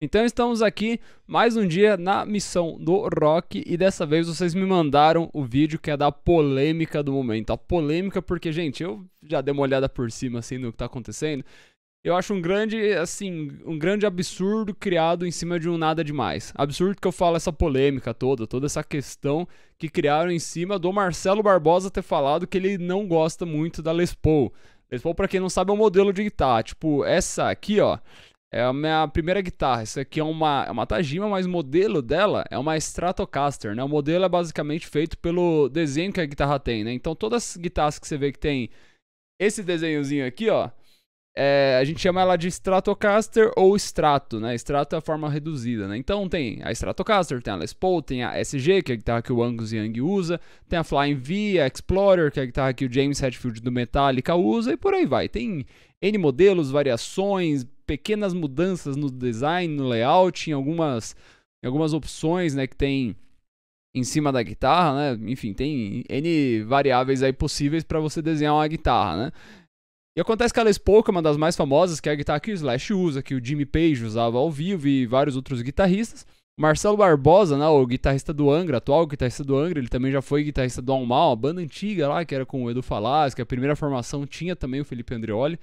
Então estamos aqui mais um dia na missão do rock e dessa vez vocês me mandaram o vídeo que é da polêmica do momento. A polêmica porque, gente, eu já dei uma olhada por cima assim no que tá acontecendo. Eu acho um grande, assim, um grande absurdo criado em cima de um nada demais. Absurdo que eu falo essa polêmica toda essa questão que criaram em cima do Marcelo Barbosa ter falado que ele não gosta muito da Les Paul. Les Paul, pra quem não sabe, é um modelo de guitarra. Tipo, essa aqui, ó, é a minha primeira guitarra. Essa aqui é uma Tajima, mas o modelo dela é uma Stratocaster, né? O modelo é basicamente feito pelo desenho que a guitarra tem, né? Então todas as guitarras que você vê que tem esse desenhozinho aqui, ó, a gente chama ela de Stratocaster ou Strato, né? Strato é a forma reduzida, né? Então tem a Stratocaster, tem a Les Paul, tem a SG, que é a guitarra que o Angus Young usa, tem a Flying V, a Explorer, que é a guitarra que o James Hetfield do Metallica usa, e por aí vai. Tem N modelos, variações, pequenas mudanças no design, no layout, em algumas opções, né, que tem em cima da guitarra, né? Enfim, tem N variáveis aí possíveis para você desenhar uma guitarra, né? E acontece que a Les Paul, que é uma das mais famosas, que é a guitarra que o Slash usa, que o Jimmy Page usava ao vivo e vários outros guitarristas. O Marcelo Barbosa, né, o guitarrista do Angra, atual guitarrista do Angra, ele também já foi guitarrista do Almal, uma banda antiga lá, que era com o Edu Falaschi, que a primeira formação tinha também o Felipe Andreoli.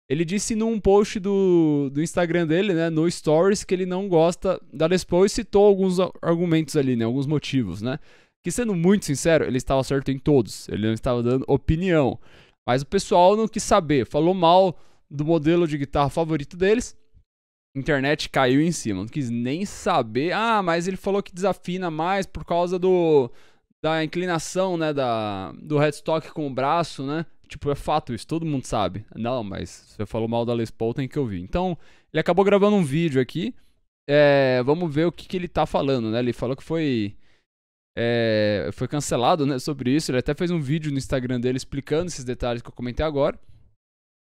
Ele disse num post do Instagram dele, né, no Stories, que ele não gosta da Les Paul e citou alguns argumentos ali, né, alguns motivos, né. Que sendo muito sincero, ele estava certo em todos, ele não estava dando opinião. Mas o pessoal não quis saber, falou mal do modelo de guitarra favorito deles. A internet caiu em cima, não quis nem saber. Ah, mas ele falou que desafina mais por causa da inclinação, né, do headstock com o braço, né? Tipo, é fato isso, todo mundo sabe. Não, mas você falou mal da Les Paul, tem que ouvir. Então, ele acabou gravando um vídeo aqui. Vamos ver o que ele tá falando, né? Ele falou que foi cancelado, né, sobre isso. Ele até fez um vídeo no Instagram dele explicando esses detalhes que eu comentei agora.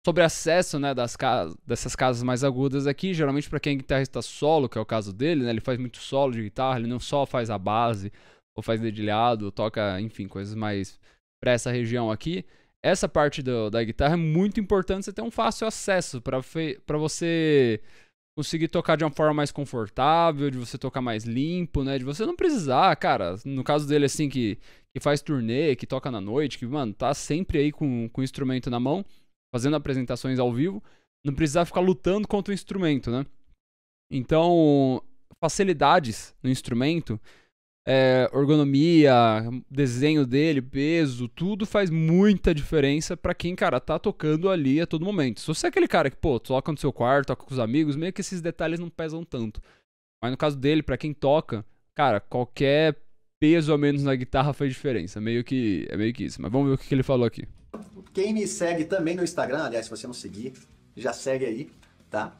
Sobre acesso, né, dessas casas mais agudas aqui. Geralmente para quem é guitarrista solo, que é o caso dele, né, ele faz muito solo de guitarra. Ele não só faz a base, ou faz dedilhado, ou toca, enfim, coisas mais para essa região aqui. Essa parte da guitarra é muito importante você ter um fácil acesso para você conseguir tocar de uma forma mais confortável, de você tocar mais limpo, né? De você não precisar, cara, no caso dele, assim, que faz turnê, que toca na noite, que, mano, tá sempre aí com o instrumento na mão, fazendo apresentações ao vivo, não precisar ficar lutando contra o instrumento, né? Então, facilidades no instrumento, ergonomia, desenho dele, peso, tudo faz muita diferença pra quem, cara, tá tocando ali a todo momento. Se você é aquele cara que, pô, toca no seu quarto, toca com os amigos, meio que esses detalhes não pesam tanto. Mas no caso dele, pra quem toca, cara, qualquer peso a menos na guitarra faz diferença. É meio que isso. Mas vamos ver o que ele falou aqui. Quem me segue também no Instagram, aliás, se você não seguir, já segue aí, tá?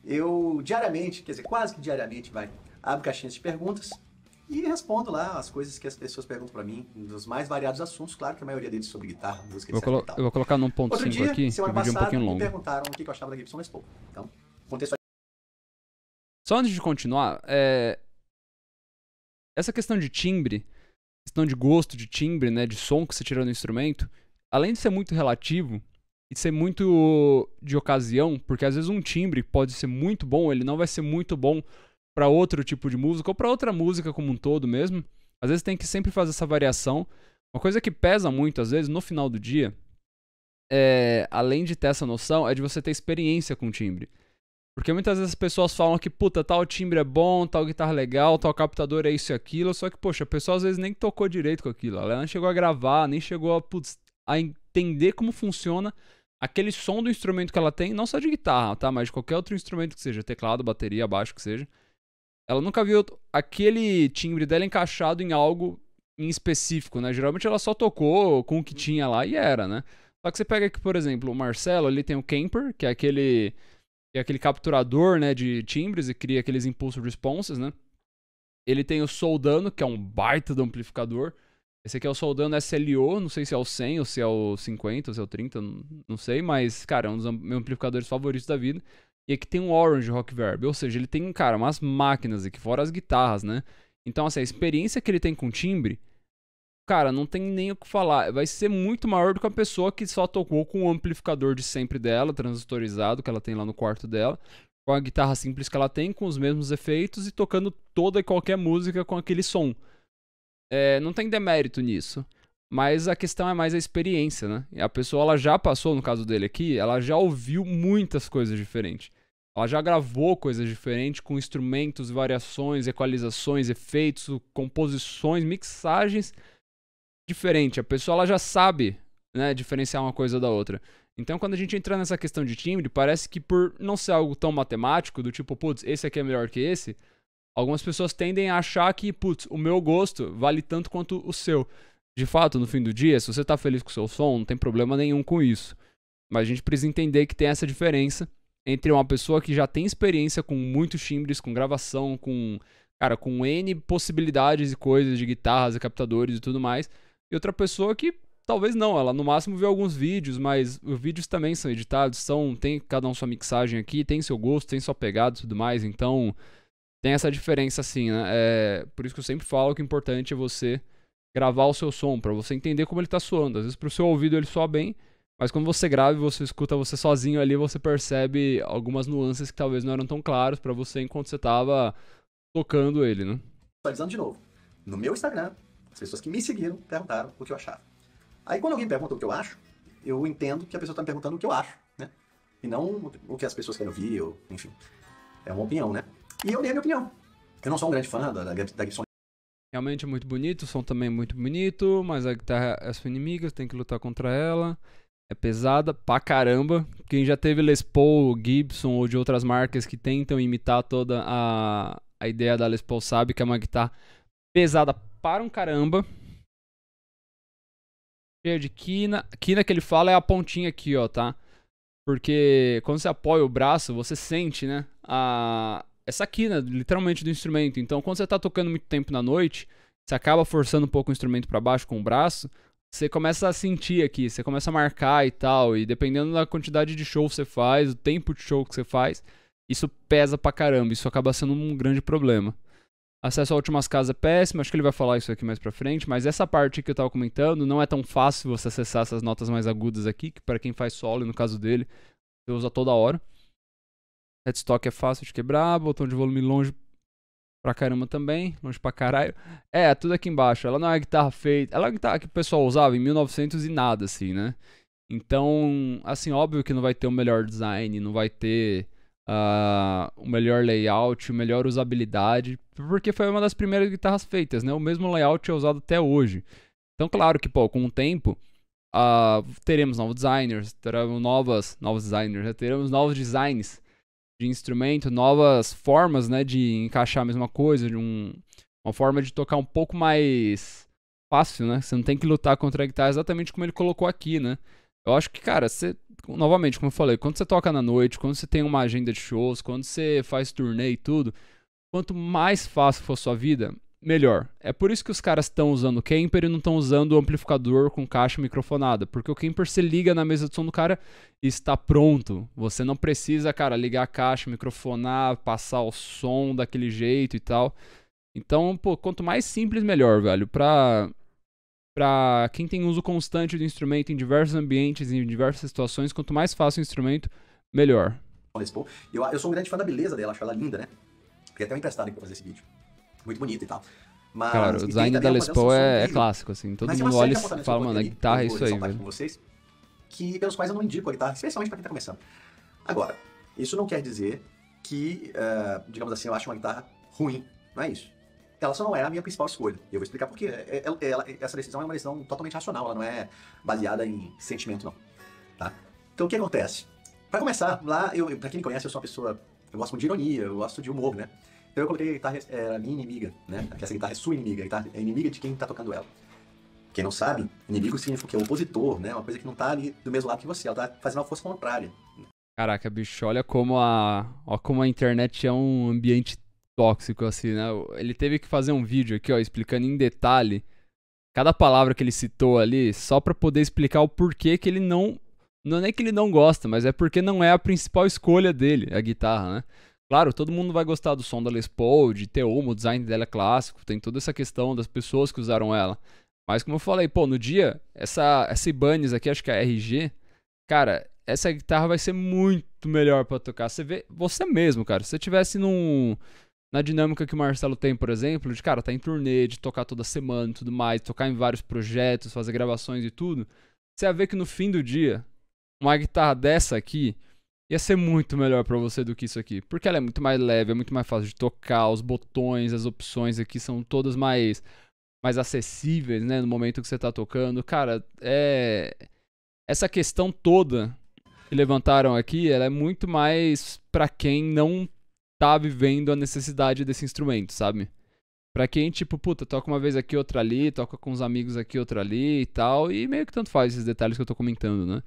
Eu diariamente, quer dizer, quase que diariamente, abro caixinhas de perguntas e respondo lá as coisas que as pessoas perguntam pra mim, dos mais variados assuntos, claro que a maioria deles sobre guitarra, música, etc. Eu vou colocar num ponto Outro 5 dia, aqui, semana que o vídeo é um passada, pouquinho me longo. perguntaram o que eu achava da Gibson Les Paul. Então, contextualizando. Só antes de continuar, essa questão de timbre, questão de gosto de timbre, né, de som que você tira no instrumento, além de ser muito relativo e ser muito de ocasião, porque às vezes um timbre pode ser muito bom, ele não vai ser muito bom para outro tipo de música ou para outra música como um todo mesmo. Às vezes tem que sempre fazer essa variação. Uma coisa que pesa muito às vezes no final do dia, além de ter essa noção, é de você ter experiência com timbre. Porque muitas vezes as pessoas falam que, puta, tal timbre é bom, tal guitarra é legal, tal captador é isso e aquilo, só que, poxa, a pessoa às vezes nem tocou direito com aquilo, ela não chegou a gravar, nem chegou a entender como funciona aquele som do instrumento que ela tem, não só de guitarra, tá, mas de qualquer outro instrumento que seja, teclado, bateria, baixo, que seja. Ela nunca viu aquele timbre dela encaixado em algo em específico, né? Geralmente ela só tocou com o que tinha lá e era, né? Só que você pega aqui, por exemplo, o Marcelo, ele tem o Kemper, que é aquele capturador, né, de timbres e cria aqueles impulse responses, né? Ele tem o Soldano, que é um baita do amplificador. Esse aqui é o Soldano SLO, não sei se é o 100 ou se é o 50 ou se é o 30, não sei, mas, cara, é um dos meus amplificadores favoritos da vida. E aqui tem um Orange Rock Verb, ou seja, ele tem, cara, umas máquinas aqui, fora as guitarras, né? Então, assim, a experiência que ele tem com timbre, cara, não tem nem o que falar. Vai ser muito maior do que a pessoa que só tocou com o amplificador de sempre dela, transistorizado, que ela tem lá no quarto dela. com a guitarra simples que ela tem, com os mesmos efeitos e tocando toda e qualquer música com aquele som. Não tem demérito nisso. Mas a questão é mais a experiência, né? E a pessoa, ela já passou, no caso dele aqui, ela já ouviu muitas coisas diferentes. Ela já gravou coisas diferentes com instrumentos, variações, equalizações, efeitos, composições, mixagens diferentes. A pessoa, ela já sabe, né, diferenciar uma coisa da outra. Então, quando a gente entra nessa questão de timbre, parece que por não ser algo tão matemático, do tipo, putz, esse aqui é melhor que esse, algumas pessoas tendem a achar que, putz, o meu gosto vale tanto quanto o seu. De fato, no fim do dia, se você tá feliz com o seu som, não tem problema nenhum com isso. Mas a gente precisa entender que tem essa diferença entre uma pessoa que já tem experiência com muitos timbres, com gravação, com N possibilidades e coisas de guitarras e captadores e tudo mais, e outra pessoa que talvez não, ela no máximo vê alguns vídeos, mas os vídeos também são editados, tem cada um sua mixagem aqui, tem seu gosto, tem sua pegada e tudo mais, então tem essa diferença assim, né? Por isso que eu sempre falo que o importante é você gravar o seu som, pra você entender como ele tá soando. Às vezes pro seu ouvido ele soa bem, mas quando você grava e você escuta você sozinho ali, você percebe algumas nuances que talvez não eram tão claras pra você enquanto você tava tocando ele, né? Atualizando de novo. No meu Instagram, as pessoas que me seguiram perguntaram o que eu achava. Aí quando alguém pergunta o que eu acho, eu entendo que a pessoa tá me perguntando o que eu acho, né? E não o que as pessoas querem ouvir, ou, enfim. É uma opinião, né? E eu dei a minha opinião. Eu não sou um grande fã da Gibson. Realmente é muito bonito, o som também é muito bonito, mas a guitarra é sua inimiga, você tem que lutar contra ela. É pesada pra caramba. Quem já teve Les Paul, Gibson ou de outras marcas que tentam imitar toda a ideia da Les Paul sabe que é uma guitarra pesada para um caramba. Cheia de quina. Quina que ele fala é a pontinha aqui, ó, tá? Porque quando você apoia o braço, você sente, né? Essa quina, literalmente, do instrumento. Então, quando você tá tocando muito tempo na noite, você acaba forçando um pouco o instrumento pra baixo com o braço, você começa a sentir aqui, você começa a marcar e tal, e dependendo da quantidade de show que você faz, o tempo de show que você faz, isso pesa pra caramba, isso acaba sendo um grande problema. Acesso a últimas casas é péssimo, acho que ele vai falar isso aqui mais pra frente, mas essa parte que eu tava comentando, não é tão fácil você acessar essas notas mais agudas aqui, que pra quem faz solo, e no caso dele, você usa toda hora. Headstock é fácil de quebrar, botão de volume longe pra caramba também, longe pra caralho. Tudo aqui embaixo. Ela não é uma guitarra feita, ela é uma guitarra que o pessoal usava em 1900 e nada, assim, né? Então, assim, óbvio que não vai ter o melhor design, não vai ter o melhor layout, a melhor usabilidade, porque foi uma das primeiras guitarras feitas, né? O mesmo layout é usado até hoje. Então, claro que, pô, com o tempo, teremos novos designers, teremos novos designers, né? Teremos novos designs de instrumento, novas formas, né, de encaixar a mesma coisa, de uma forma de tocar um pouco mais fácil, né? Você não tem que lutar contra a guitarra exatamente como ele colocou aqui, né? Eu acho que, cara, novamente, como eu falei, quando você toca na noite, quando você tem uma agenda de shows, quando você faz turnê e tudo, quanto mais fácil for sua vida, melhor. É por isso que os caras estão usando o Kemper e não estão usando o amplificador com caixa microfonada. Porque o Kemper você liga na mesa de som do cara e está pronto. Você não precisa, cara, ligar a caixa, microfonar, passar o som daquele jeito e tal. Então, pô, quanto mais simples, melhor, velho. Pra quem tem uso constante do instrumento em diversos ambientes, em diversas situações, quanto mais fácil o instrumento, melhor. Eu sou um grande fã da beleza dela, acho ela linda, né? Queria até um emprestado pra fazer esse vídeo. Muito bonito e tal. Mas, cara, o design da Les Paul é clássico, assim. Todo mundo olha e fala, mano, a guitarra é isso aí, velho. Com vocês, pelos quais eu não indico a guitarra, especialmente pra quem tá começando. Agora, isso não quer dizer que, digamos assim, eu acho uma guitarra ruim. Não é isso. Ela só não é a minha principal escolha. E eu vou explicar por quê. Essa decisão é uma decisão totalmente racional, ela não é baseada em sentimento, não. Tá? Então, o que acontece? Pra começar, pra quem me conhece, eu sou uma pessoa, eu gosto muito de ironia, eu gosto de humor, né? Então eu coloquei a guitarra era minha inimiga, né? Essa guitarra é sua inimiga, a guitarra é inimiga de quem tá tocando ela. Quem não sabe, inimigo significa que é opositor, né? Uma coisa que não tá ali do mesmo lado que você, ela tá fazendo uma força contrária. Caraca, bicho, olha como a internet é um ambiente tóxico, assim, né? Ele teve que fazer um vídeo aqui, ó, explicando em detalhe cada palavra que ele citou ali, só pra poder explicar o porquê que ele não é nem que ele não gosta, mas é porque não é a principal escolha dele, a guitarra, né? Claro, todo mundo vai gostar do som da Les Paul, de ter uma, o design dela é clássico, tem toda essa questão das pessoas que usaram ela. Mas como eu falei, pô, no dia, essa Ibanez aqui, acho que é a RG, cara, essa guitarra vai ser muito melhor pra tocar. Você vê, você mesmo, cara, se você tivesse na dinâmica que o Marcelo tem, por exemplo, de, cara, tá em turnê, de tocar toda semana e tudo mais, tocar em vários projetos, fazer gravações e tudo, você ia ver que no fim do dia, uma guitarra dessa aqui ia ser muito melhor pra você do que isso aqui. Porque ela é muito mais leve, é muito mais fácil de tocar, os botões, as opções aqui são todas mais acessíveis, né, no momento que você tá tocando. Cara, essa questão toda que levantaram aqui, ela é muito mais pra quem não tá vivendo a necessidade desse instrumento, sabe? Pra quem, tipo, puta, toca uma vez aqui, outra ali, toca com os amigos aqui, outra ali e tal, e meio que tanto faz esses detalhes que eu tô comentando, né?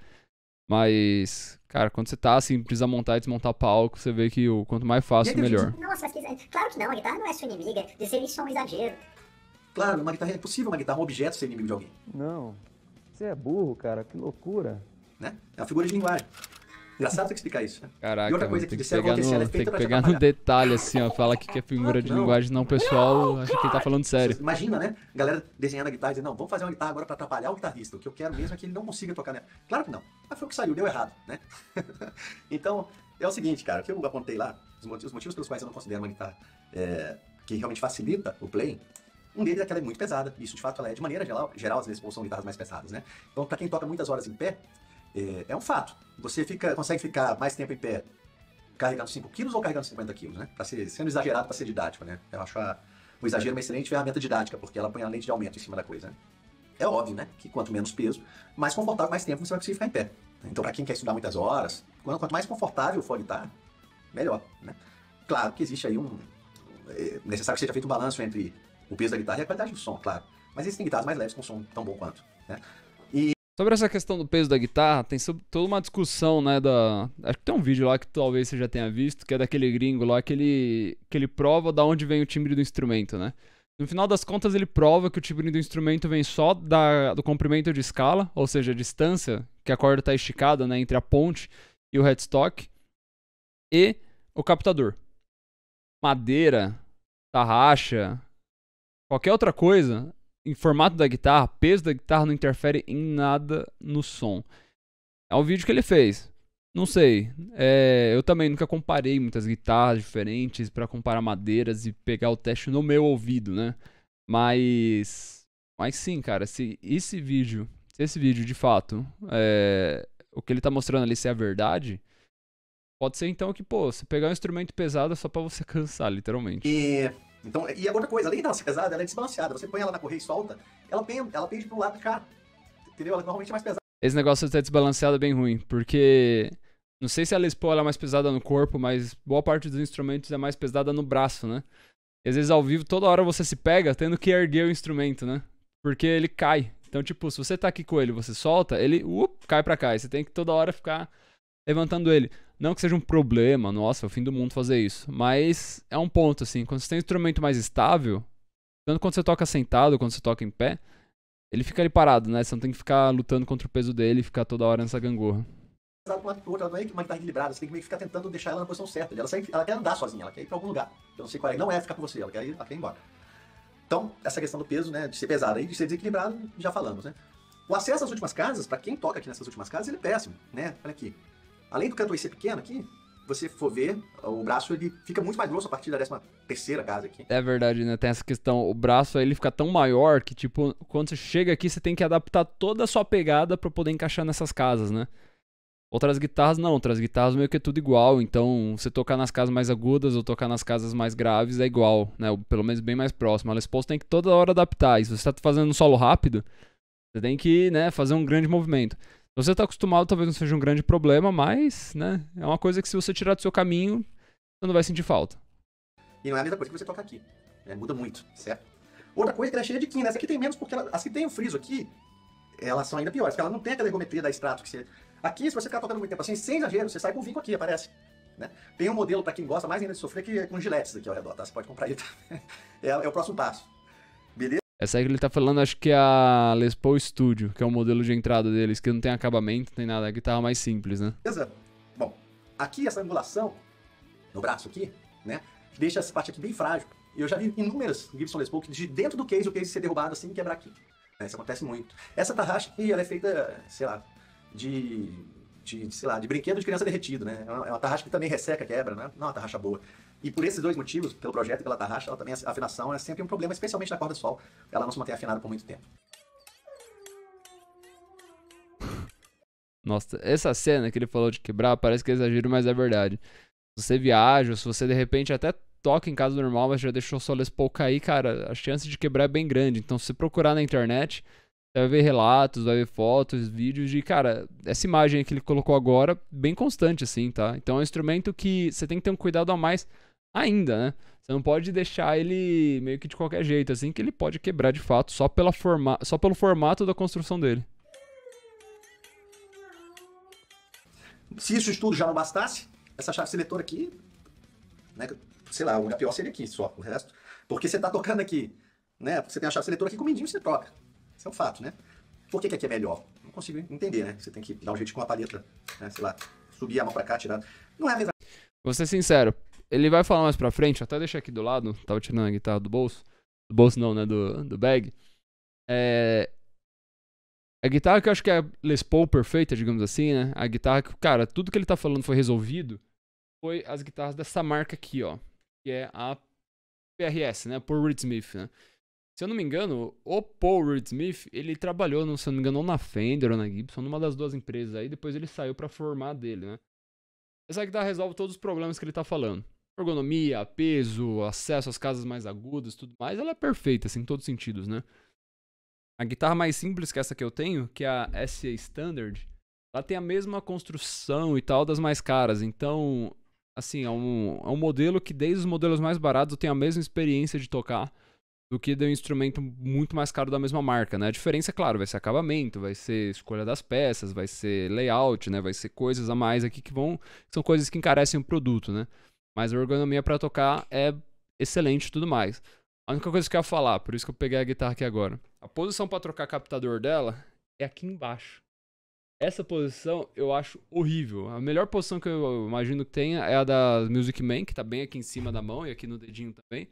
Mas, cara, quando você tá assim, precisa montar e desmontar palco, você vê que o quanto mais fácil, melhor. Nossa, mas claro que não, a guitarra não é sua inimiga, dizer isso é um exagero. Claro, uma guitarra é impossível, uma guitarra, um objeto ser inimigo de alguém. Não, você é burro, cara, que loucura. Né? É uma figura de linguagem. Engraçado ter que explicar isso. Né? Caraca, e outra coisa tem que que disseram pegar que ela é no, tem feita que pra te pegar no atrapalhar. detalhe, assim, ó, fala que é figura de Não. linguagem não pessoal, acho que ele tá falando sério. Você imagina, né? A galera desenhando a guitarra e dizendo, não, vamos fazer uma guitarra agora pra atrapalhar o guitarrista. O que eu quero mesmo é que ele não consiga tocar nela. Claro que não. Mas foi o que saiu, deu errado, né? Então, é o seguinte, cara, o que eu apontei lá, os motivos pelos quais eu não considero uma guitarra que realmente facilita o playing, um deles é que ela é muito pesada. Isso, de fato, ela é, de maneira geral, as vezes são guitarras mais pesadas, né? Então, pra quem toca muitas horas em pé, é um fato. Você consegue ficar mais tempo em pé carregando 5 quilos ou carregando 50 quilos, né? Sendo exagerado para ser didático, né? Eu acho o exagero uma excelente ferramenta didática, porque ela põe a lente de aumento em cima da coisa, né? É óbvio, né? Que quanto menos peso, mais confortável, mais tempo você vai conseguir ficar em pé. Então, para quem quer estudar muitas horas, quanto mais confortável for a guitarra, melhor, né? Claro que existe aí é necessário que seja feito um balanço entre o peso da guitarra e a qualidade do som, claro. Mas existem guitarras mais leves com som tão bom quanto, né? Sobre essa questão do peso da guitarra, tem toda uma discussão, né, acho que tem um vídeo lá que talvez você já tenha visto, que é daquele gringo lá que ele prova da onde vem o timbre do instrumento, né? No final das contas, ele prova que o timbre do instrumento vem só do comprimento de escala, ou seja, a distância que a corda está esticada, né, entre a ponte e o headstock, e o captador. Madeira, tarraxa, qualquer outra coisa, em formato da guitarra, peso da guitarra não interfere em nada no som. É um vídeo que ele fez. Não sei. Eu também nunca comparei muitas guitarras diferentes pra comparar madeiras e pegar o teste no meu ouvido, né? Mas sim, cara, se esse vídeo de fato, o que ele tá mostrando ali se é a verdade, pode ser então que, pô, você pegar um instrumento pesado é só pra você cansar, literalmente. Então, e a outra coisa, além dela ser pesada, ela é desbalanceada. Você põe ela na correia e solta, ela pende pro lado de cá. Entendeu? Ela normalmente é mais pesada. Esse negócio de estar desbalanceado é bem ruim, porque não sei se a Les Paul ela é mais pesada no corpo, mas boa parte dos instrumentos é mais pesada no braço, né? E às vezes ao vivo, toda hora você se pega tendo que erguer o instrumento, né? Porque ele cai. Então, tipo, se você tá aqui com ele, você solta, ele cai pra cá. E você tem que toda hora ficar levantando ele. Não que seja um problema, nossa, é o fim do mundo fazer isso. Mas é um ponto, assim, quando você tem um instrumento mais estável, tanto quando você toca sentado, quando você toca em pé, ele fica ali parado, né? Você não tem que ficar lutando contra o peso dele e ficar toda hora nessa gangorra. Ela não é uma guitarra equilibrada, você tem que meio que ficar tentando deixar ela na posição certa. Ela quer andar sozinha, ela quer ir pra algum lugar. Eu não sei qual é, não é ficar com você, ela quer ir embora. Então, essa questão do peso, né, de ser pesada e de ser desequilibrado, já falamos, né? O acesso às últimas casas, pra quem toca aqui nessas últimas casas, ele é péssimo, né? Olha aqui. Além do cantor ser pequeno aqui, você for ver, o braço ele fica muito mais grosso a partir da 13ª casa aqui. É verdade, né? Tem essa questão, o braço aí ele fica tão maior que, tipo, quando você chega aqui, você tem que adaptar toda a sua pegada pra poder encaixar nessas casas, né? Outras guitarras não, outras guitarras meio que é tudo igual, então você tocar nas casas mais agudas ou tocar nas casas mais graves é igual, né? Ou pelo menos bem mais próximo. A Les Paul tem que toda hora adaptar, e se você tá fazendo um solo rápido, você tem que, né, fazer um grande movimento. Se você tá acostumado, talvez não seja um grande problema, mas, né, é uma coisa que se você tirar do seu caminho, você não vai sentir falta. E não é a mesma coisa que você toca aqui, né? Muda muito, certo? Outra coisa é que ela é cheia de quina, essa aqui tem menos porque as que tem o friso aqui, elas são ainda piores, porque ela não tem aquela ergometria da extrato que você... Aqui, se você ficar tocando muito tempo assim, sem exagero, você sai com um vinco aqui, aparece. Né? Tem um modelo, pra quem gosta mais ainda de sofrer, que é com giletes aqui ao redor, tá? Você pode comprar ele também. É o próximo passo. Beleza? Essa aí que ele tá falando, acho que é a Les Paul Studio, que é o modelo de entrada deles, que não tem acabamento, não tem nada, é a guitarra mais simples, né? Beleza. Bom, aqui essa angulação, no braço aqui, né, deixa essa parte aqui bem frágil. E eu já vi inúmeras Gibson Les Paul que de dentro do case, o case ser derrubado assim e quebrar aqui. Né? Isso acontece muito. Essa tarraxa aqui, ela é feita, sei lá, de sei lá, de brinquedo de criança derretido, né? É uma tarraxa que também resseca, quebra, né? Não é uma tarraxa boa. E por esses dois motivos, pelo projeto e pela tarraxa, ela também, a afinação é sempre um problema, especialmente na corda sol. Ela não se mantém afinada por muito tempo. Nossa, essa cena que ele falou de quebrar parece que é exagero, mas é verdade. Se você viaja, se você de repente até toca em casa normal, mas já deixou o seu Les Paul cair, cara, a chance de quebrar é bem grande. Então, se você procurar na internet, você vai ver relatos, vai ver fotos, vídeos de, cara, essa imagem que ele colocou agora, bem constante, assim, tá? Então, é um instrumento que você tem que ter um cuidado a mais ainda, né? Você não pode deixar ele meio que de qualquer jeito, assim, que ele pode quebrar de fato, só pelo formato da construção dele. Se isso tudo já não bastasse, essa chave seletora aqui, né, sei lá, o único pior seria aqui só, o resto. Porque você tá tocando aqui, né? Você tem a chave seletora aqui com o mindinho, você troca. Isso é um fato, né? Por que aqui é melhor? Não consigo entender, né? Você tem que dar um jeito com a palheta, né? Sei lá, subir a mão pra cá, tirar. Não é a mesma. Vou ser sincero, ele vai falar mais pra frente, até deixar aqui do lado, tava tirando a guitarra do bolso. Do bolso não, né? Do bag. A guitarra que eu acho que é a Les Paul perfeita, digamos assim, né? A guitarra que, cara, tudo que ele tá falando foi resolvido. Foi as guitarras dessa marca aqui, ó. Que é a PRS, né? Paul Reed Smith, né? Se eu não me engano, o Paul Reed Smith, ele trabalhou, se eu não me engano, ou na Fender ou na Gibson, numa das duas empresas aí. Depois ele saiu pra formar dele, né? Essa guitarra resolve todos os problemas que ele tá falando. Ergonomia, peso, acesso às casas mais agudas, tudo mais. Ela é perfeita, assim, em todos os sentidos, né? A guitarra mais simples que essa que eu tenho, que é a SA Standard, ela tem a mesma construção e tal das mais caras. Então, assim, é um modelo que desde os modelos mais baratos eu tenho a mesma experiência de tocar do que de um instrumento muito mais caro da mesma marca, né? A diferença, é claro, vai ser acabamento, vai ser escolha das peças, vai ser layout, né? Vai ser coisas a mais aqui que são coisas que encarecem o produto, né? Mas a ergonomia para tocar é excelente e tudo mais. A única coisa que eu ia falar, por isso que eu peguei a guitarra aqui agora. A posição para trocar captador dela é aqui embaixo. Essa posição eu acho horrível. A melhor posição que eu imagino que tenha é a da Music Man, que tá bem aqui em cima da mão e aqui no dedinho também.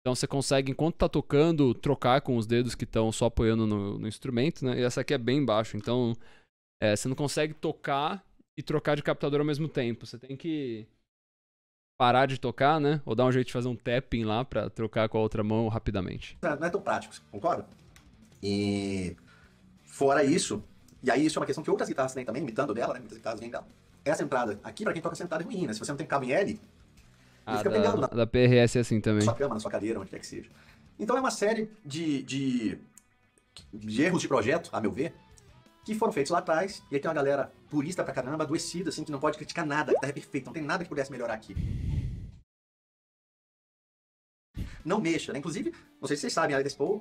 Então você consegue, enquanto tá tocando, trocar com os dedos que estão só apoiando no instrumento, né? E essa aqui é bem embaixo. Então você não consegue tocar e trocar de captador ao mesmo tempo. Você tem que parar de tocar, né? Ou dar um jeito de fazer um tapping lá pra trocar com a outra mão rapidamente. Não é tão prático, concorda? E fora isso, e aí isso é uma questão que outras guitarras têm também, imitando dela, né? Muitas guitarras vêm dela. Essa entrada aqui, pra quem toca sentado, é ruim, né? Se você não tem cabo em L, ele fica pegando da PRS é assim também. na sua cama, na sua cadeira, onde quer que seja. Então é uma série de erros de projeto, a meu ver, que foram feitos lá atrás, e aí tem uma galera purista pra caramba, adoecida, assim, que não pode criticar nada, a guitarra é perfeita, não tem nada que pudesse melhorar aqui. Não mexa, né? Inclusive, não sei se vocês sabem, a Les Paul,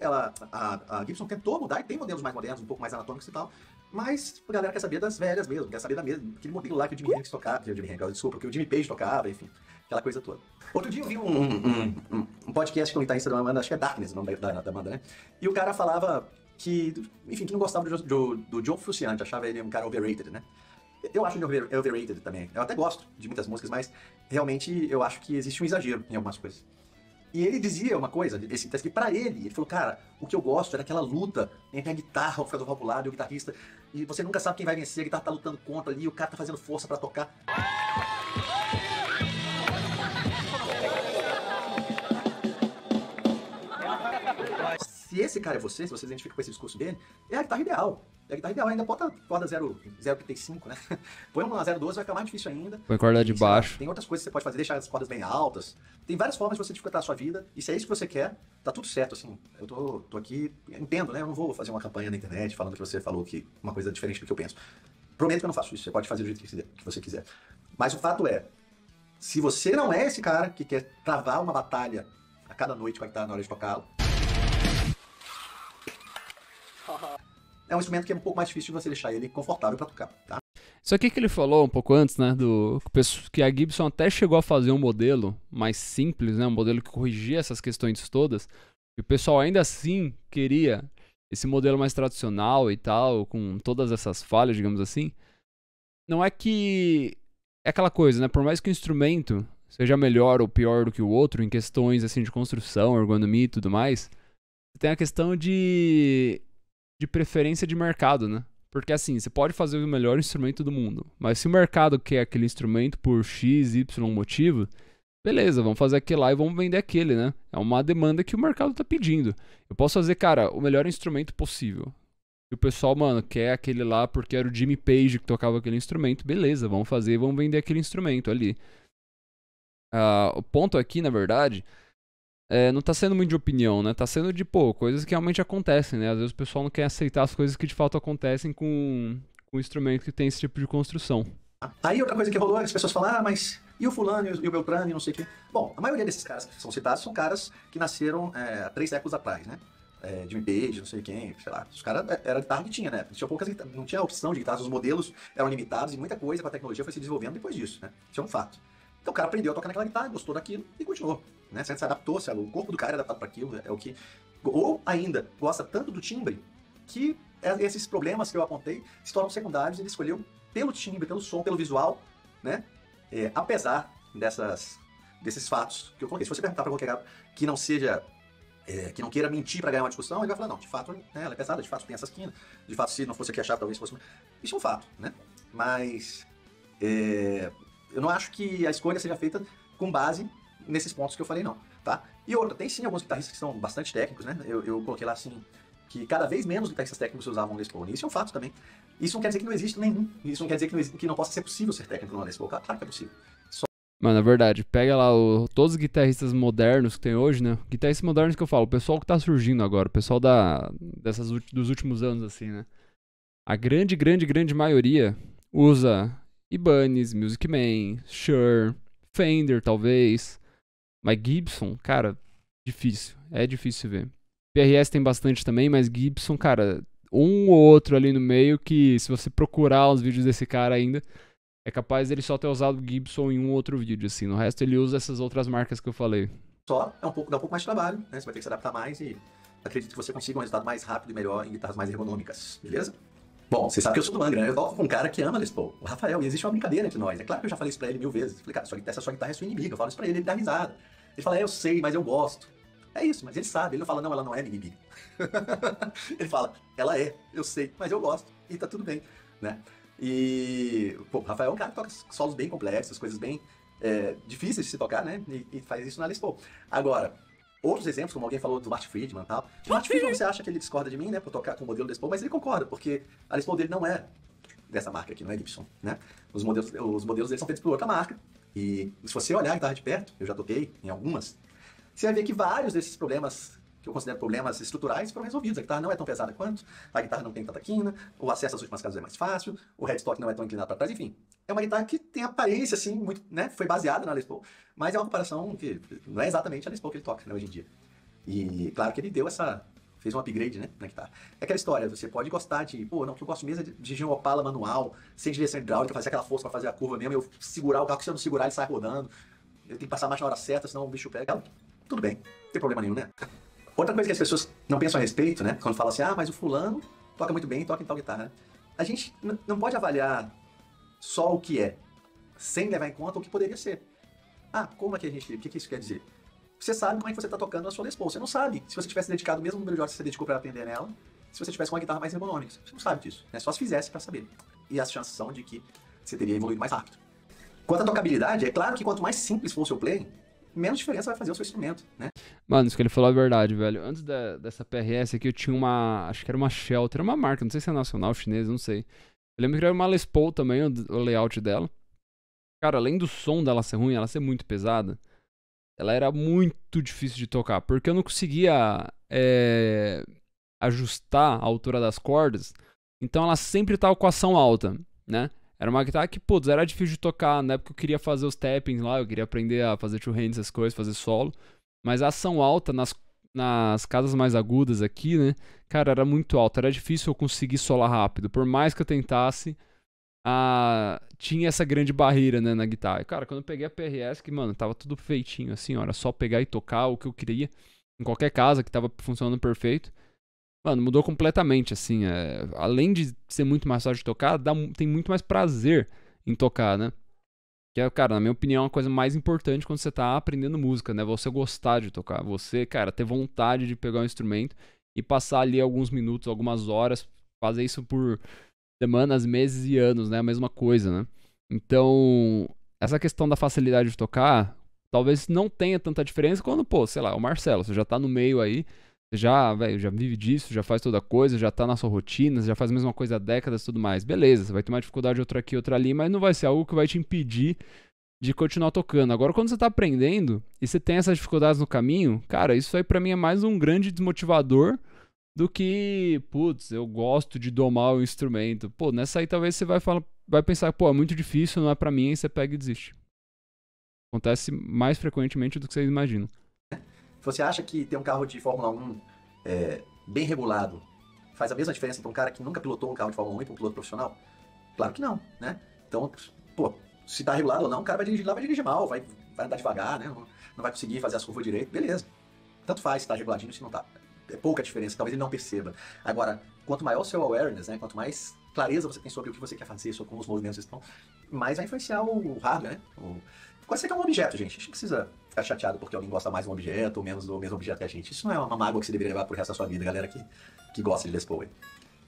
a Gibson tentou mudar, e tem modelos mais modernos, um pouco mais anatômicos e tal, mas a galera quer saber das velhas mesmo, quer saber aquele modelo lá que o Jimi Hendrix tocava, que o Jimmy Page tocava, enfim, aquela coisa toda. Outro dia eu vi um podcast com um guitarrista de uma banda, acho que é Darkness, o nome da banda, né? E o cara falava que, enfim, que não gostava do John Frusciante, achava ele um cara overrated, né? Eu acho ele overrated também. Eu até gosto de muitas músicas, mas realmente eu acho que existe um exagero em algumas coisas. E ele dizia uma coisa, esse texto que pra ele falou, cara, o que eu gosto era aquela luta entre a guitarra, o amplificador valvular e o guitarrista, e você nunca sabe quem vai vencer, a guitarra tá lutando contra ali, o cara tá fazendo força pra tocar. Se esse cara é você, se você se identifica com esse discurso dele, é a guitarra ideal. É a guitarra ideal, ainda bota corda 0,35, né? Põe uma 0,12, vai ficar mais difícil ainda. Põe corda de baixo. Lá, tem outras coisas que você pode fazer, deixar as cordas bem altas. Tem várias formas de você dificultar a sua vida, e se é isso que você quer, tá tudo certo, assim. Eu tô aqui, entendo, né? Eu não vou fazer uma campanha na internet falando que você falou que uma coisa diferente do que eu penso. Prometo que eu não faço isso, você pode fazer do jeito que você quiser. Mas o fato é, se você não é esse cara que quer travar uma batalha a cada noite com a guitarra na hora de tocá-lo, é um instrumento que é um pouco mais difícil de você deixar ele confortável pra tocar, tá? Isso aqui que ele falou um pouco antes, né, que a Gibson até chegou a fazer um modelo mais simples, né, um modelo que corrigia essas questões todas, e o pessoal ainda assim queria esse modelo mais tradicional e tal, com todas essas falhas, digamos assim. Não é que... É aquela coisa, né, por mais que o instrumento seja melhor ou pior do que o outro, em questões, assim, de construção, ergonomia e tudo mais, tem a questão de preferência de mercado, né? Porque assim, você pode fazer o melhor instrumento do mundo, mas se o mercado quer aquele instrumento por X, Y motivo, beleza, vamos fazer aquele lá e vamos vender aquele, né? É uma demanda que o mercado tá pedindo. Eu posso fazer, cara, o melhor instrumento possível. E o pessoal, mano, quer aquele lá porque era o Jimmy Page que tocava aquele instrumento, beleza, vamos fazer e vamos vender aquele instrumento ali. O ponto aqui, na verdade, não tá sendo muito de opinião, né? Tá sendo de, pô, coisas que realmente acontecem, né? Às vezes o pessoal não quer aceitar as coisas que de fato acontecem com um instrumento que tem esse tipo de construção. Aí outra coisa que rolou, as pessoas falam, mas e o fulano e o Beltrano e não sei o quê? Bom, a maioria desses caras que são citados são caras que nasceram 3 séculos atrás, né? Jimmy Page, não sei quem, sei lá. Os caras, era a guitarra que tinha, né? Tinha poucas guitarras, não tinha opção de guitarras, os modelos eram limitados e muita coisa com a tecnologia foi se desenvolvendo depois disso, né? Isso é um fato. Então o cara aprendeu a tocar naquela guitarra, gostou daquilo e continuou, né? Se adaptou, o corpo do cara é adaptado para aquilo, é o que... Ou ainda, gosta tanto do timbre que esses problemas que eu apontei se tornam secundários, ele escolheu pelo timbre, pelo som, pelo visual, né? Apesar desses fatos que eu coloquei. Se você perguntar para qualquer cara que não seja... que não queira mentir para ganhar uma discussão, ele vai falar, não, de fato, né, ela é pesada, de fato tem essa esquina, de fato se não fosse aqui a chave talvez fosse... Isso é um fato, né? Mas eu não acho que a escolha seja feita com base nesses pontos que eu falei, não, tá? E outra, tem sim alguns guitarristas que são bastante técnicos, né? Eu coloquei lá assim, que cada vez menos guitarristas técnicos usavam Les Paul, isso é um fato também. Isso não quer dizer que não existe nenhum, isso não quer dizer que não possa ser possível ser técnico no Les Paul, claro que é possível. Mano, é verdade. Pega lá todos os guitarristas modernos que tem hoje, né? Guitarristas modernos que eu falo, o pessoal que tá surgindo agora, o pessoal dos últimos anos, assim, né? A grande maioria usa Ibanez, Music Man, Shure, Fender, talvez. Mas Gibson, cara, difícil. É difícil ver. PRS tem bastante também, mas Gibson, cara, um ou outro ali no meio que, se você procurar os vídeos desse cara ainda... É capaz dele só ter usado o Gibson em um outro vídeo, assim. No resto ele usa essas outras marcas que eu falei. Só dá um pouco mais de trabalho, né? Você vai ter que se adaptar mais e acredito que você consiga um resultado mais rápido e melhor em guitarras mais ergonômicas, beleza? Bom, você sabe que eu sou do Angra, né? Eu toco com um cara que ama Les Paul, o Rafael, e existe uma brincadeira entre nós. É claro que eu já falei isso pra ele 1000 vezes. Eu falei, cara, essa sua guitarra é sua inimiga. Eu falo isso pra ele dá risada. Ele fala, eu sei, mas eu gosto. É isso, mas ele sabe. Ele não fala, não, ela não é minha inimiga. Ele fala, ela é, eu sei, mas eu gosto. E tá tudo bem, né? E, pô, o Rafael é um cara que toca solos bem complexos, coisas bem difíceis de se tocar, né? E faz isso na Les Paul. Agora, outros exemplos, como alguém falou do Bart Friedman e tal. O Bart Friedman, você acha que ele discorda de mim, né? Por tocar com o modelo Les Paul, mas ele concorda, porque a Les Paul dele não é dessa marca aqui, não é Gibson, né? Os modelos dele são feitos por outra marca. E se você olhar a guitarra de perto, eu já toquei em algumas, você vai ver que vários desses problemas que eu considero problemas estruturais, foram resolvidos. A guitarra não é tão pesada quanto, a guitarra não tem tanta quina, o acesso às últimas casas é mais fácil, o headstock não é tão inclinado para trás, enfim. É uma guitarra que tem aparência, assim, muito, né, foi baseada na Les Paul, mas é uma comparação que não é exatamente a Les Paul que ele toca, né, hoje em dia. E claro que ele fez um upgrade, né, na guitarra. É aquela história, você pode gostar de, pô, não, o que eu gosto mesmo é de um Opala manual, sem direção hidráulica, fazer aquela força para fazer a curva mesmo, eu segurar o carro, que se eu não segurar ele sai rodando, eu tenho que passar a marcha na hora certa, senão o bicho pega. Tudo bem, não tem problema nenhum, né? Outra coisa que as pessoas não pensam a respeito, né? Quando falam assim, mas o fulano toca muito bem, toca em tal guitarra. Né? A gente não pode avaliar só o que é, sem levar em conta o que poderia ser. Como é que o que isso quer dizer? Você sabe como é que você está tocando na sua Les Paul. Você não sabe. Se você tivesse dedicado o mesmo número de horas que você dedicou para aprender nela, se você tivesse uma guitarra mais ergonômica. Você não sabe disso. Né? Só se fizesse para saber. E as chances são de que você teria evoluído mais rápido. Quanto à tocabilidade, é claro que quanto mais simples for o seu playing, menos diferença vai fazer o seu instrumento, né? Mano, isso que ele falou é verdade, velho. Antes dessa PRS aqui, eu tinha acho que era uma Shelter, uma marca, não sei se é nacional, chinesa, não sei. Eu lembro que era uma Les Paul também, o layout dela. Cara, além do som dela ser ruim, ela ser muito pesada, ela era muito difícil de tocar, porque eu não conseguia ajustar a altura das cordas, então ela sempre tava com ação alta, né? Era uma guitarra que, putz, era difícil de tocar. Na época eu queria fazer os tappings lá, eu queria aprender a fazer two hands, essas coisas, fazer solo. Mas a ação alta nas casas mais agudas aqui, né? Cara, era muito alta. Era difícil eu conseguir solar rápido. Por mais que eu tentasse, tinha essa grande barreira, né, na guitarra. E, cara, quando eu peguei a PRS, que, mano, tava tudo feitinho, assim, ó. Era só pegar e tocar o que eu queria. Em qualquer casa que tava funcionando perfeito. Mano, mudou completamente, assim, além de ser muito mais fácil de tocar, tem muito mais prazer em tocar, né? Que é, cara, na minha opinião, a coisa mais importante quando você tá aprendendo música, né? Você gostar de tocar, você, cara, ter vontade de pegar um instrumento e passar ali alguns minutos, algumas horas, fazer isso por semanas, meses e anos, né? A mesma coisa, né? Então, essa questão da facilidade de tocar, talvez não tenha tanta diferença quando, pô, sei lá, o Marcelo, você já tá no meio aí, você já, velho, já vive disso, já faz toda coisa, já tá na sua rotina, você já faz a mesma coisa há décadas e tudo mais. Beleza, você vai ter uma dificuldade outra aqui, outra ali, mas não vai ser algo que vai te impedir de continuar tocando. Agora, quando você tá aprendendo e você tem essas dificuldades no caminho, cara, isso aí pra mim é mais um grande desmotivador do que, putz, eu gosto de domar o instrumento. Pô, nessa aí talvez você vai pensar, pô, é muito difícil, não é pra mim, aí você pega e desiste. Acontece mais frequentemente do que vocês imaginam. Você acha que ter um carro de Fórmula 1 bem regulado faz a mesma diferença para um cara que nunca pilotou um carro de Fórmula 1 e para um piloto profissional? Claro que não, né? Então, pô, se tá regulado ou não, o cara vai dirigir lá, vai dirigir mal, vai andar devagar, né? Não vai conseguir fazer as curvas direito, beleza. Tanto faz se tá reguladinho, se não tá. É pouca diferença, talvez ele não perceba. Agora, quanto maior o seu awareness, né? Quanto mais clareza você tem sobre o que você quer fazer, sobre como os movimentos estão, mais vai influenciar o hardware, né? Quase que é um objeto, gente. A gente não precisa ficar chateado porque alguém gosta mais de um objeto ou menos do mesmo objeto que a gente. Isso não é uma mágoa que você deveria levar pro resto da sua vida, galera que gosta de Les Paul.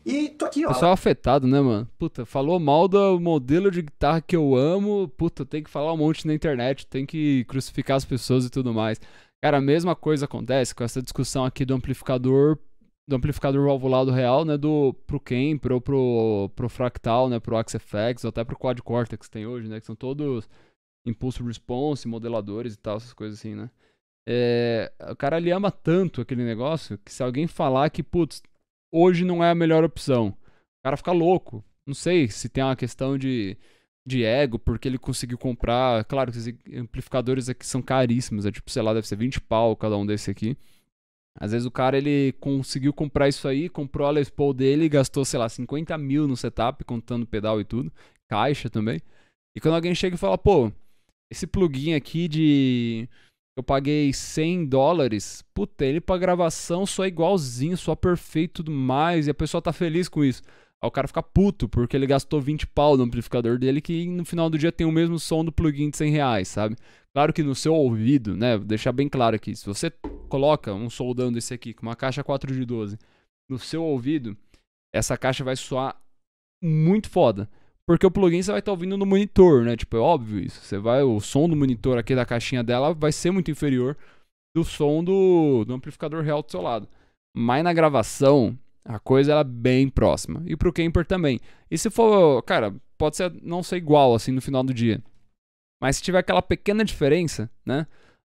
E tô aqui, ó. Pessoal afetado, né, mano? Puta, falou mal do modelo de guitarra que eu amo. Puta, tem que falar um monte na internet, tem que crucificar as pessoas e tudo mais. Cara, a mesma coisa acontece com essa discussão aqui do amplificador valvulado real, né, pro Kemper ou pro Fractal, né, pro Axe-FX ou até pro Quad Cortex que tem hoje, né, que são todos impulso response, modeladores e tal, essas coisas assim, né. O cara, ele ama tanto aquele negócio que se alguém falar que, putz, hoje não é a melhor opção, o cara fica louco. Não sei se tem uma questão de ego, porque ele conseguiu comprar. Claro que esses amplificadores aqui são caríssimos, é tipo, sei lá, deve ser 20 pau cada um desse aqui. Às vezes o cara, ele conseguiu comprar isso aí, comprou a Les Paul dele e gastou, sei lá, 50 mil no setup, contando pedal e tudo, caixa também. E quando alguém chega e fala, pô, esse plugin aqui eu paguei $100, puta, ele pra gravação só é igualzinho, só perfeito e tudo mais, e a pessoa tá feliz com isso. Aí o cara fica puto, porque ele gastou 20 pau no amplificador dele, que no final do dia tem o mesmo som do plugin de R$100, sabe? Claro que no seu ouvido, né, vou deixar bem claro aqui, se você coloca um soldando esse aqui, com uma caixa 4 de 12, no seu ouvido, essa caixa vai soar muito foda. Porque o plugin você vai estar ouvindo no monitor, né? Tipo, é óbvio isso. O som do monitor aqui da caixinha dela vai ser muito inferior do som do amplificador real do seu lado. Mas na gravação, a coisa é bem próxima. E pro Kemper também. E se for, cara, pode não ser igual assim no final do dia. Mas se tiver aquela pequena diferença, né?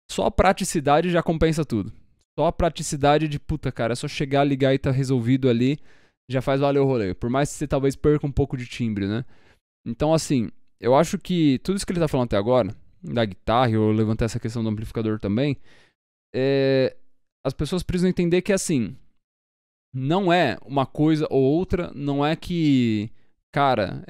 Só a praticidade já compensa tudo. Só a praticidade de, puta, cara, é só chegar, ligar e tá resolvido ali, já faz valer o rolê. Por mais que você talvez perca um pouco de timbre, né? Então, assim, eu acho que tudo isso que ele tá falando até agora, da guitarra, eu levantei essa questão do amplificador também, as pessoas precisam entender que, assim, não é uma coisa ou outra, não é que, cara,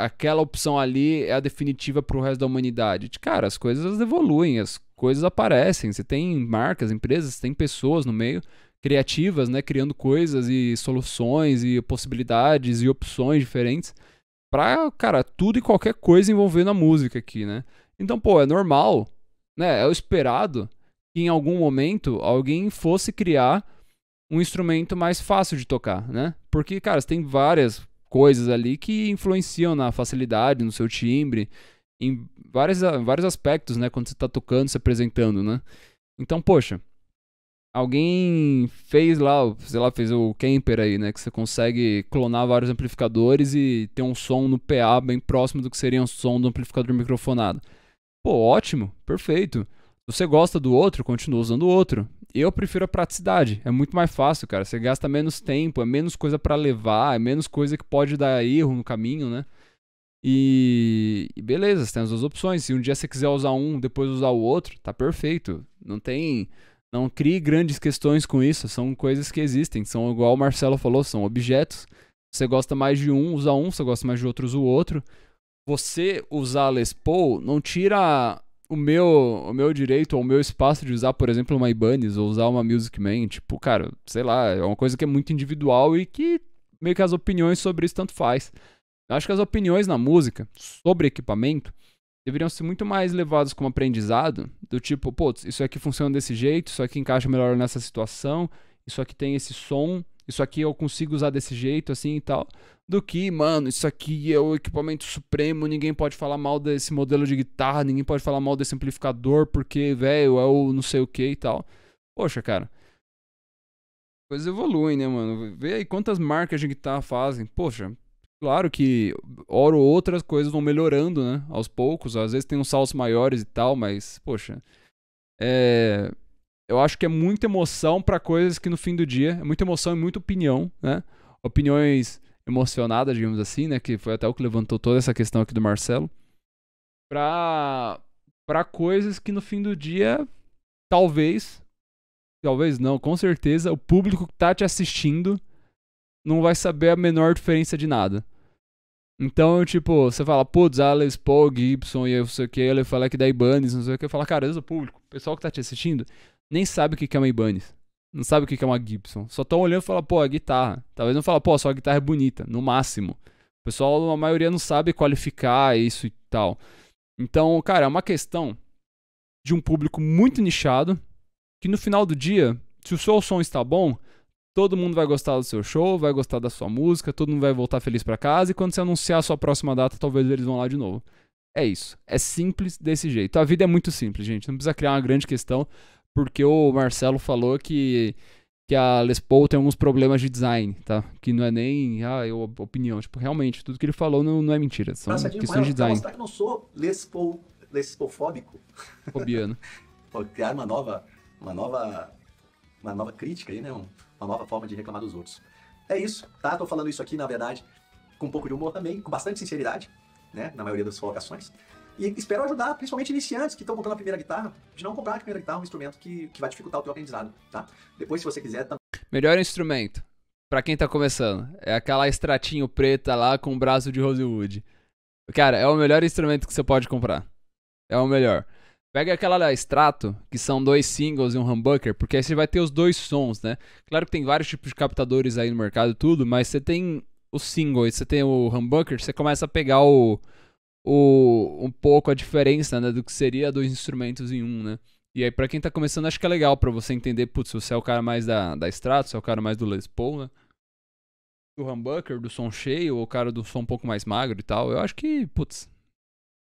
aquela opção ali é a definitiva pro resto da humanidade. Cara, as coisas evoluem, as coisas aparecem, você tem marcas, empresas, você tem pessoas no meio, criativas, né, criando coisas e soluções e possibilidades e opções diferentes pra, cara, tudo e qualquer coisa envolvendo a música aqui, né? Então, pô, é normal, né? É o esperado que em algum momento alguém fosse criar um instrumento mais fácil de tocar, né? Porque, cara, você tem várias coisas ali que influenciam na facilidade, no seu timbre, em vários aspectos, né? Quando você tá tocando, se apresentando, né? Então, poxa, alguém fez lá, sei lá, fez o Kemper aí, né? Que você consegue clonar vários amplificadores e ter um som no PA bem próximo do que seria um som do amplificador microfonado. Pô, ótimo, perfeito. Se você gosta do outro, continua usando o outro. Eu prefiro a praticidade, é muito mais fácil, cara. Você gasta menos tempo, é menos coisa pra levar, é menos coisa que pode dar erro no caminho, né? E beleza, você tem as duas opções. Se um dia você quiser usar um, depois usar o outro, tá perfeito. Não crie grandes questões com isso, são coisas que existem, são igual o Marcelo falou, são objetos. Você gosta mais de um, usa um, você gosta mais de outro, usa o outro. Você usar a Les Paul não tira o meu direito ou o meu espaço de usar, por exemplo, uma Ibanez ou usar uma Music Man. Tipo, cara, sei lá, é uma coisa que é muito individual e que meio que as opiniões sobre isso tanto faz. Eu acho que as opiniões na música sobre equipamento deveriam ser muito mais levados como aprendizado, do tipo, pô, isso aqui funciona desse jeito, isso aqui encaixa melhor nessa situação, isso aqui tem esse som, isso aqui eu consigo usar desse jeito, assim e tal, do que, mano, isso aqui é o equipamento supremo, ninguém pode falar mal desse modelo de guitarra, ninguém pode falar mal desse amplificador, porque, velho, é o não sei o que e tal. Poxa, cara. Coisas evoluem, né, mano? Vê aí quantas marcas de guitarra fazem. Poxa, claro que hora ou outras coisas vão melhorando, né? Aos poucos. Às vezes tem uns saltos maiores e tal, mas, poxa. Eu acho que é muita emoção pra coisas que no fim do dia é muita emoção e muita opinião, né? Opiniões emocionadas, digamos assim, né? Que foi até o que levantou toda essa questão aqui do Marcelo. Pra coisas que no fim do dia, talvez não, com certeza, o público que tá te assistindo não vai saber a menor diferença de nada. Então, tipo, você fala, putz, Les Paul, Gibson e eu sei o que, ele fala que da Ibanez, não sei o que, fala, cara, às vezes o público, o pessoal que tá te assistindo, nem sabe o que é uma Ibanez, não sabe o que é uma Gibson, só tão olhando e fala, pô, a guitarra, talvez não fala, pô, só a guitarra é bonita, no máximo. O pessoal, a maioria não sabe qualificar isso e tal. Então, cara, é uma questão de um público muito nichado, que no final do dia, se o seu som está bom, todo mundo vai gostar do seu show, vai gostar da sua música, todo mundo vai voltar feliz pra casa, e quando você anunciar a sua próxima data, talvez eles vão lá de novo. É isso. É simples desse jeito. A vida é muito simples, gente. Não precisa criar uma grande questão, porque o Marcelo falou que a Les Paul tem alguns problemas de design, tá? Que não é nem opinião. Tipo, realmente, tudo que ele falou não é mentira. São questões de design. Pra mostrar que eu não sou Les Paul-fóbico. Fobiano. Vou criar uma nova crítica aí, né? Uma nova forma de reclamar dos outros. É isso, tá? Tô falando isso aqui, na verdade, com um pouco de humor também, com bastante sinceridade, né? Na maioria das colocações. E espero ajudar, principalmente iniciantes que estão comprando a primeira guitarra, de não comprar a primeira guitarra um instrumento que vai dificultar o teu aprendizado, tá? Depois, se você quiser... Melhor instrumento, pra quem tá começando, é aquela extratinho preta lá com o braço de rosewood. Cara, é o melhor instrumento que você pode comprar. É o melhor. Pega aquela extrato, que são 2 singles e um humbucker, porque aí você vai ter os 2 sons, né? Claro que tem vários tipos de captadores aí no mercado e tudo, mas você tem o single e você tem o humbucker, você começa a pegar um pouco a diferença, né, do que seria 2 instrumentos em um, né? E aí pra quem tá começando, acho que é legal pra você entender, putz, se você é o cara mais da extrato, se é o cara mais do Les Paul, né? Do humbucker, do som cheio, ou o cara do som um pouco mais magro e tal. Eu acho que, putz,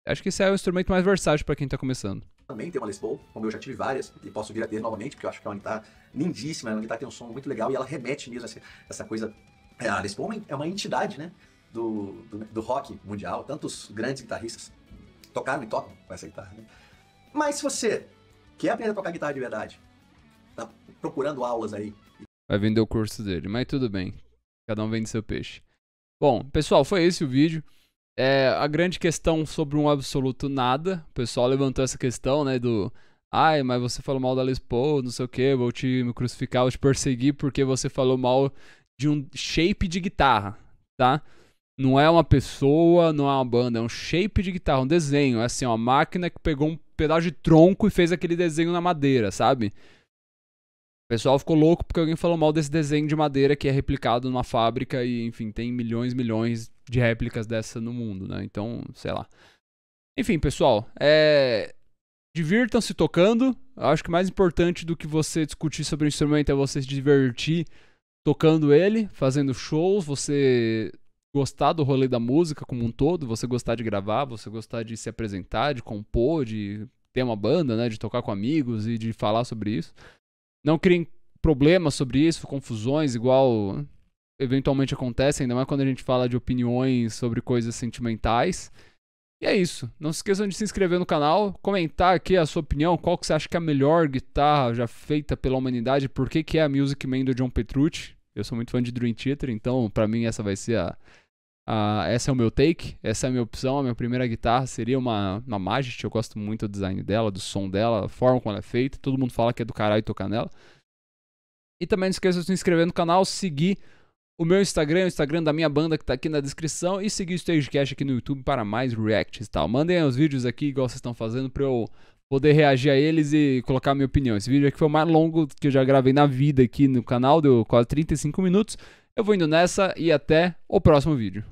acho que esse é o instrumento mais versátil pra quem tá começando. Também tem uma Les Paul, como eu já tive várias, e posso vir a ter novamente, porque eu acho que é uma guitarra lindíssima, é uma guitarra que tem um som muito legal, e ela remete mesmo a essa coisa... A Les Paul é uma entidade, né, do rock mundial, tantos grandes guitarristas tocaram e tocam com essa guitarra, né? Mas se você quer aprender a tocar guitarra de verdade, tá procurando aulas aí... Vai vender o curso dele, mas tudo bem, cada um vende seu peixe. Bom, pessoal, foi esse o vídeo. A grande questão sobre um absoluto nada. O pessoal levantou essa questão, né, do... Ai, mas você falou mal da Les Paul, não sei o que, vou te crucificar, vou te perseguir porque você falou mal de um shape de guitarra, tá? Não é uma pessoa, não é uma banda, é um shape de guitarra, um desenho. É assim, uma máquina que pegou um pedaço de tronco e fez aquele desenho na madeira, sabe? O pessoal ficou louco porque alguém falou mal desse desenho de madeira que é replicado numa fábrica e, enfim, tem milhões de réplicas dessa no mundo, né? Então, sei lá. Enfim, pessoal, divirtam-se tocando. Eu acho que mais importante do que você discutir sobre o instrumento é você se divertir tocando ele, fazendo shows, você gostar do rolê da música como um todo, você gostar de gravar, você gostar de se apresentar, de compor, de ter uma banda, né? De tocar com amigos e de falar sobre isso. Não criem problemas sobre isso, confusões, igual eventualmente acontecem, ainda mais quando a gente fala de opiniões sobre coisas sentimentais. E é isso. Não se esqueçam de se inscrever no canal, comentar aqui a sua opinião, qual que você acha que é a melhor guitarra já feita pela humanidade, por que é a Music Man do John Petrucci. Eu sou muito fã de Dream Theater, então pra mim essa vai ser essa é o meu take, essa é a minha opção. A minha primeira guitarra seria uma Magic. Eu gosto muito do design dela, do som dela, a forma como ela é feita. Todo mundo fala que é do caralho tocar nela. E também não esqueça de se inscrever no canal, seguir o meu Instagram, o Instagram da minha banda que tá aqui na descrição, e seguir o Stagecast aqui no YouTube para mais reacts e tal. Mandem os vídeos aqui igual vocês estão fazendo pra eu poder reagir a eles e colocar a minha opinião. Esse vídeo aqui foi o mais longo que eu já gravei na vida aqui no canal, deu quase 35 minutos. Eu vou indo nessa e até o próximo vídeo.